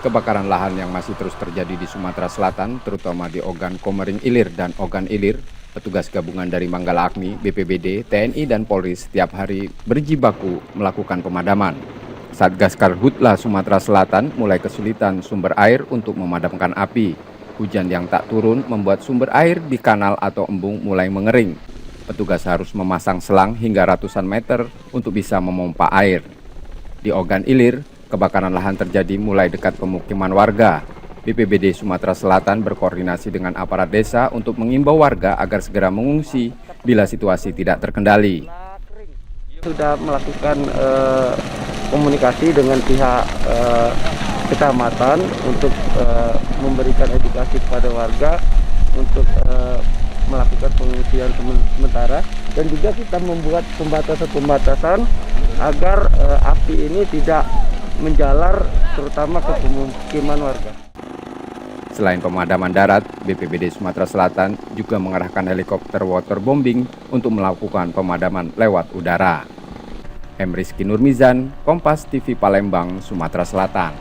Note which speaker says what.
Speaker 1: Kebakaran lahan yang masih terus terjadi di Sumatera Selatan, terutama di Ogan Komering Ilir dan Ogan Ilir, petugas gabungan dari Manggala Agni, BPBD, TNI, dan Polri setiap hari berjibaku melakukan pemadaman. Satgas Karhutla Sumatera Selatan mulai kesulitan sumber air untuk memadamkan api. Hujan yang tak turun membuat sumber air di kanal atau embung mulai mengering. Petugas harus memasang selang hingga ratusan meter untuk bisa memompa air. Di Ogan Ilir, kebakaran lahan terjadi mulai dekat pemukiman warga. BPBD Sumatera Selatan berkoordinasi dengan aparat desa untuk mengimbau warga agar segera mengungsi bila situasi tidak terkendali.
Speaker 2: Sudah melakukan komunikasi dengan pihak kecamatan untuk memberikan edukasi kepada warga untuk melakukan pengungsian sementara, dan juga kita membuat pembatasan agar api ini tidak menjalar terutama ke pemukiman warga.
Speaker 1: Selain pemadaman darat, BPBD Sumatera Selatan juga mengerahkan helikopter waterbombing untuk melakukan pemadaman lewat udara. M. Rizky Nurmizan, Kompas TV Palembang, Sumatera Selatan.